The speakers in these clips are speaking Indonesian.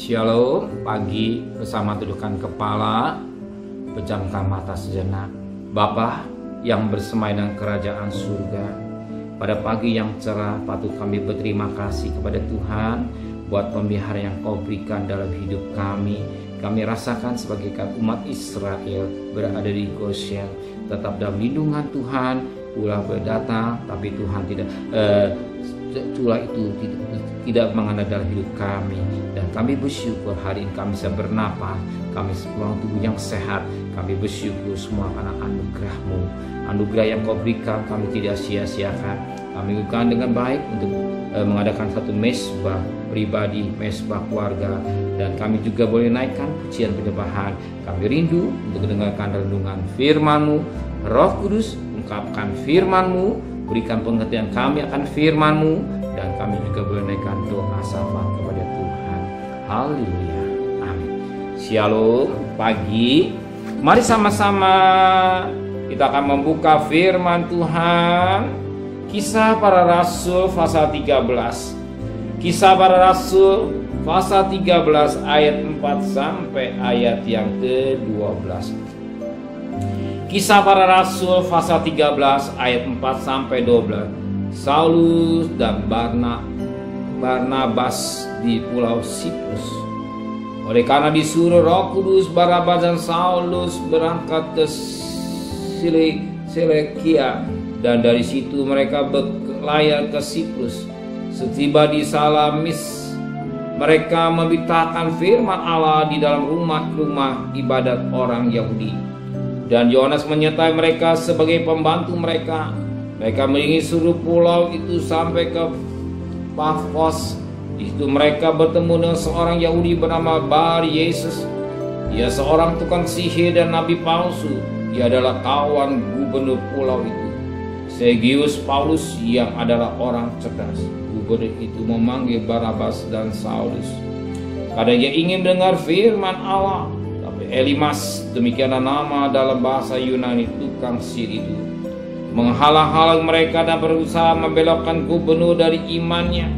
Shalom, pagi bersama tundukkan kepala, pejamkan mata sejenak. Bapa yang bersemai dengan kerajaan surga, pada pagi yang cerah patut kami berterima kasih kepada Tuhan buat pemeliharaan yang Kau berikan dalam hidup kami. Kami rasakan sebagai umat Israel berada di Goshen, tetap dalam lindungan Tuhan. Ulah berdatang, tapi Tuhan tidak mengena dalam hidup kami. Dan kami bersyukur hari ini kami bisa bernapas, kami pulang tubuh yang sehat. Kami bersyukur semua karena anugerah-Mu, anugerah yang Kau berikan kami tidak sia-siakan. Kami lakukan dengan baik untuk mengadakan satu mesbah pribadi, mesbah keluarga, dan kami juga boleh naikkan pujian penyembahan. Kami rindu untuk mendengarkan renungan firman-Mu. Roh Kudus, ungkapkan firman-Mu, berikan pengertian kami akan firman-Mu, dan kami juga boleh naikkan doa syafaat kepada Tuhan. Haleluya, amin. Shalom, pagi. Mari sama-sama kita akan membuka firman Tuhan. Kisah Para Rasul pasal 13. Kisah Para Rasul pasal 13 ayat 4 sampai ayat yang ke-12. Kisah Para Rasul pasal 13 ayat 4 sampai 12. Saulus dan Barnabas di Pulau Siprus. Oleh karena disuruh Roh Kudus, Barnabas dan Saulus berangkat ke Seleukia, dan dari situ mereka berlayar ke Siprus. Setiba di Salamis, mereka memberitakan firman Allah di dalam rumah-rumah ibadat orang Yahudi. Dan Yohanes menyertai mereka sebagai pembantu mereka. Mereka mengiringi seluruh pulau itu sampai ke Pafos. Di situ mereka bertemu dengan seorang Yahudi bernama Bar Yesus. Dia seorang tukang sihir dan nabi palsu. Dia adalah kawan gubernur pulau itu, Sergius Paulus, yang adalah orang cerdas. Gubernur itu memanggil Barnabas dan Saulus karena ia ingin mendengar firman Allah. Elimas, demikianlah nama dalam bahasa Yunani tukang sihir itu, menghalang-halang mereka dan berusaha membelokkan gubernur dari imannya.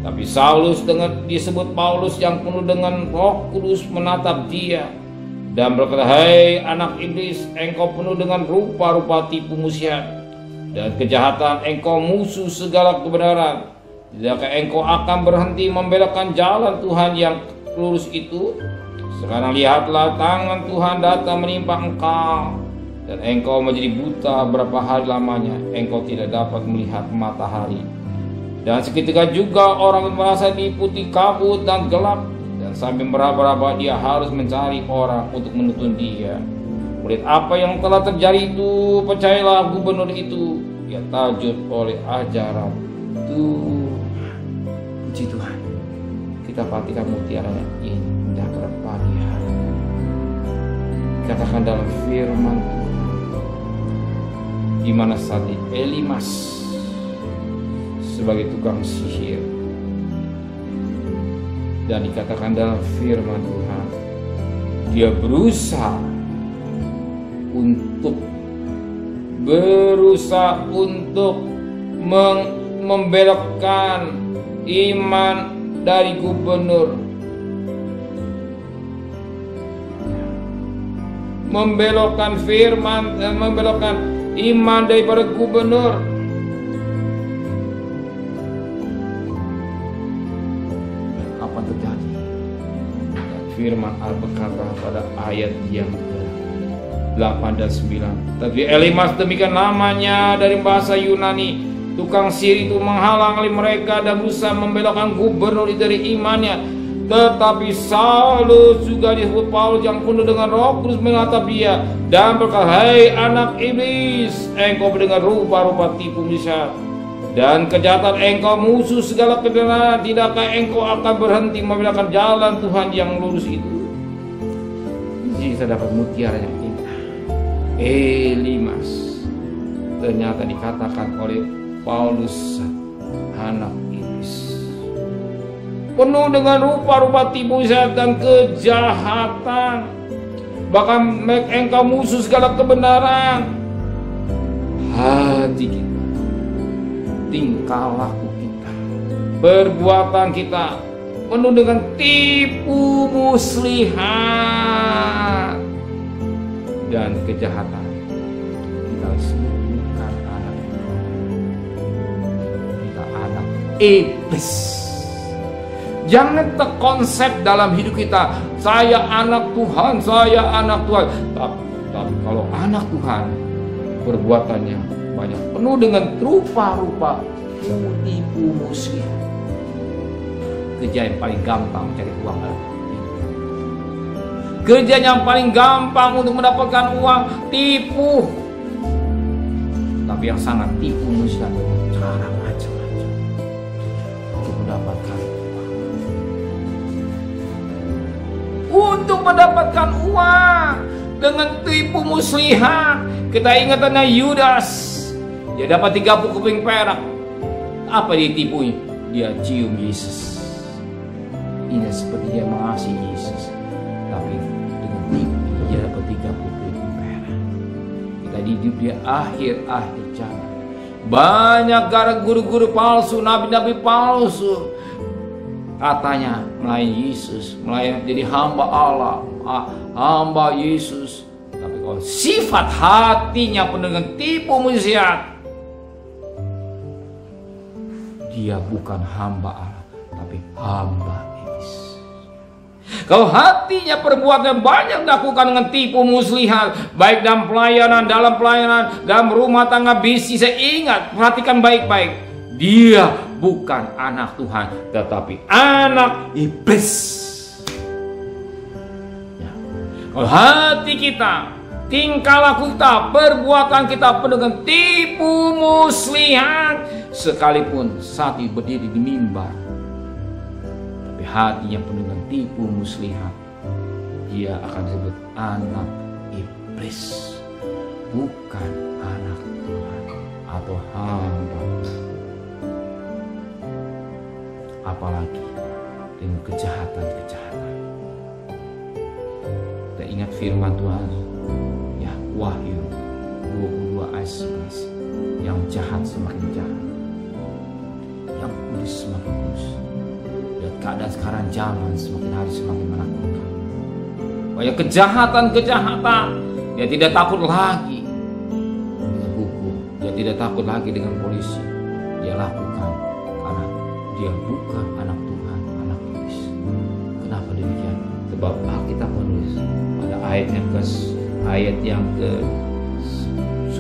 Tapi Saulus disebut Paulus yang penuh dengan Roh Kudus menatap dia dan berkata, "Hai anak iblis, engkau penuh dengan rupa-rupa tipu musyiat dan kejahatan, engkau musuh segala kebenaran. Tidakkah engkau akan berhenti membelokkan jalan Tuhan yang lurus itu? Sekarang lihatlah, tangan Tuhan datang menimpa engkau, dan engkau menjadi buta berapa hari lamanya. Engkau tidak dapat melihat matahari." Dan seketika juga orang merasa diliputi kabut dan gelap, dan sambil meraba-raba dia harus mencari orang untuk menuntun dia. Melihat apa yang telah terjadi itu, percayalah gubernur itu, ia takjub oleh ajaran Tuhan. Puji Tuhan, kita perhatikan mutiara yang indah pada pagi hari. Katakan dalam firman Tuhan, di mana saat Elimas sebagai tukang sihir, dan dikatakan dalam firman Tuhan, dia berusaha untuk membelokkan iman dari gubernur, membelokkan firman dan membelokkan iman daripada gubernur. Apa terjadi? Firman Allah berkata pada ayat yang 8 dan 9. Tapi Elimas, demikian namanya dari bahasa Yunani, tukang sihir itu menghalangi mereka dan berusaha membelokkan gubernur dari imannya. Tetapi Saulus juga disebut Paulus yang penuh dengan Roh Kudus menatap dia dan berkata, "Hai anak iblis, engkau mendengar rupa-rupa tipu musyiat dan kejahatan, engkau musuh segala kebenaran. Tidakkah engkau akan berhenti membelokkan jalan Tuhan yang lurus itu?" Jadi kita dapat mutiara yang indah. Elimas ternyata dikatakan oleh Paulus anak iblis, penuh dengan rupa-rupa tipu musyiat dan kejahatan, bahkan engkau musuh segala kebenaran. Hati kita, tingkah laku kita, perbuatan kita penuh dengan tipu muslihat dan kejahatan. Kita semua bukan anak Tuhan. Kita anak iblis. Jangan terkonsep dalam hidup kita, saya anak Tuhan, saya anak Tuhan. Tapi kalau anak Tuhan, perbuatannya banyak penuh dengan rupa-rupa tipu muslihat. Kerja yang paling gampang mencari uang adalah tipu. Kerja yang paling gampang untuk mendapatkan uang, tipu. Tapi yang sangat tipu muslihat dengan cara macam-macam untuk mendapatkan uang. Untuk mendapatkan uang dengan tipu muslihat. Kita ingat tentang Yudas. Dia dapat 30 keping perak. Apa dia tipunya? Dia cium Yesus. Ini seperti dia mengasihi Yesus, tapi dengan tipu dia dapat 30 keping perak. Kita hidup di akhir-akhir zaman. Banyak guru-guru palsu, nabi-nabi palsu, katanya melayani Yesus, melayani jadi hamba Allah, hamba Yesus. Tapi kalau sifat hatinya penuh dengan tipu muslihat, dia bukan hamba Allah, tapi hamba iblis. Kalau hatinya perbuatan banyak dilakukan dengan tipu muslihat, baik dalam pelayanan, dalam rumah tangga, bisnis, saya ingat, perhatikan baik-baik. Dia bukan anak Tuhan, tetapi anak iblis. Ya. Kalau hati kita, tingkah laku kita, perbuatan kita penuh dengan tipu muslihat, sekalipun saat berdiri di mimbar, tapi hatinya penuh dengan tipu muslihat, dia akan disebut anak iblis, bukan anak Tuhan atau hamba. Apalagi dengan kejahatan-kejahatan. Kita ingat firman Tuhan, ya, Wahyu 22 ayat 11, yang jahat semakin jahat, yang kudus semakin kudus. Dan keadaan sekarang zaman semakin hari semakin menakutkan. Banyak kejahatan-kejahatan. Dia tidak takut lagi dengan hukum, dia tidak takut lagi dengan polisi. Dia lakukan karena dia bukan anak Tuhan, anak iblis. Kenapa demikian? Sebab Alkitab menulis pada ayat yang ke-10,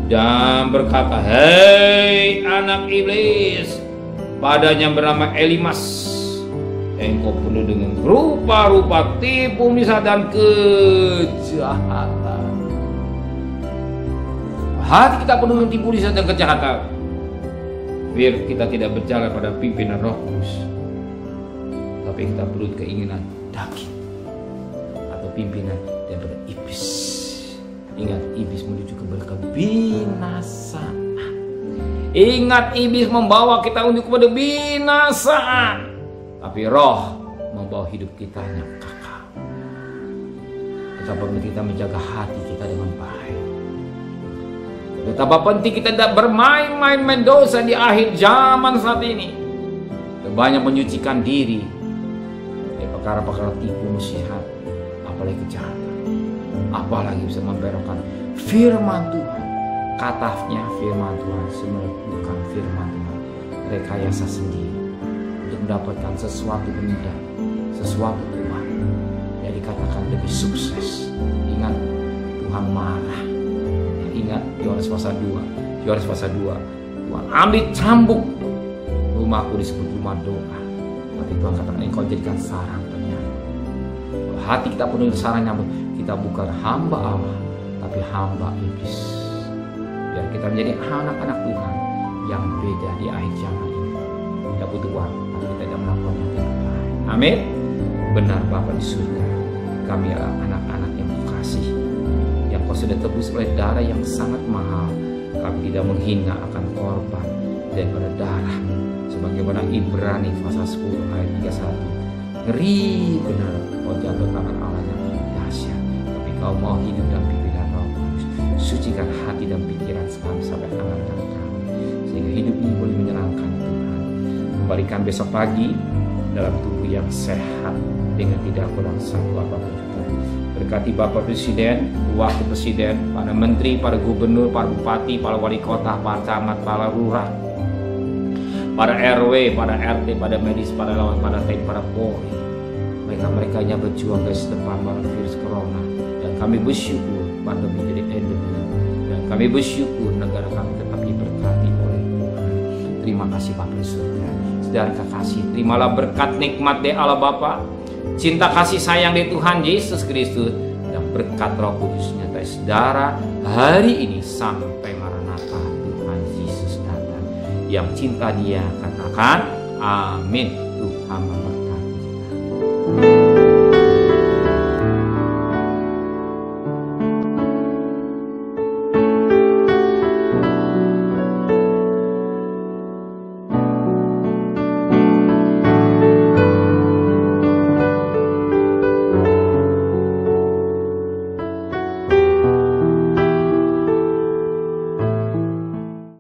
dan berkata, hei anak iblis, padanya bernama Elimas, engkau penuh dengan rupa-rupa tipu muslihat dan kejahatan. Hati kita penuh dengan tipu muslihat dan kejahatan. Biar kita tidak berjalan pada pimpinan Roh Kudus, tapi kita perlu keinginan daging atau pimpinan daripada iblis. Ingat, iblis menuju kepada kebinasaan. Ingat, iblis membawa kita untuk kepada binasaan, tapi Roh membawa hidup kita yang kekal. Betapa penting kita menjaga hati kita dengan baik. Betapa penting kita tidak bermain-main dosa di akhir zaman saat ini. Kita banyak menyucikan diri dari perkara-perkara tipu muslihat, apalagi kejahatan, apalagi bisa memperolehkan firman Tuhan. Katanya firman Tuhan sebenarnya bukan firman Tuhan, rekayasa sendiri untuk mendapatkan sesuatu benda, sesuatu uang yang dikatakan lebih sukses. Ingat, Tuhan marah. Ingat Yohanes pasal 2, Tuhan ambil cambuk, rumahku disebut rumah doa, tapi Tuhan katakan engkau jadikan sarang penyamun. Kalau hati kita penuh dengan sarang nyamuk, kita bukan hamba Allah, tapi hamba iblis. Biar kita menjadi anak-anak Tuhan yang beda di akhir zaman ini. Kita butuh uang, tapi kita tidak melakukan yang tidak baik. Amin. Benar Bapa di surga, kami adalah anak-anak yang kekasih, yang kau sudah tebus oleh darah yang sangat mahal. Kami tidak menghina akan korban daripada darah-Mu, sebagaimana Ibrani pasal 10 ayat 31. Ngeri benar kau jatuh tangan Allah yang dahsyat, tapi kau mau hidup dalam pimpinan Roh Kudus. Sucikan hati dan pikiran kami sampai tangan kami, sehingga hidup ini boleh menyenangkan Tuhan. Kembalikan besok pagi dalam tubuh yang sehat dengan tidak kurang satu apapun juga. Berkati Bapak Presiden, Wakil Presiden, para Menteri, para Gubernur, para Bupati, para Wali Kota, para Camat, para Lurah, para RW, para RT, para medis, para lawan, para TNI, para Polri. Mereka-merekanya berjuang guys depan para virus corona. Dan kami bersyukur pandemi jadi endemi. Dan kami bersyukur negara kami tetap diberkati oleh Tuhan. Terima kasih Bapak Surga. Saudara kekasih, terimalah berkat nikmat dari Allah Bapa, cinta kasih sayang dari Tuhan Yesus Kristus, dan berkat Roh Kudus nyata saudara hari ini sampai Maranatha Tuhan Yesus datang. Yang cinta Dia katakan amin. Tuhan memberkati.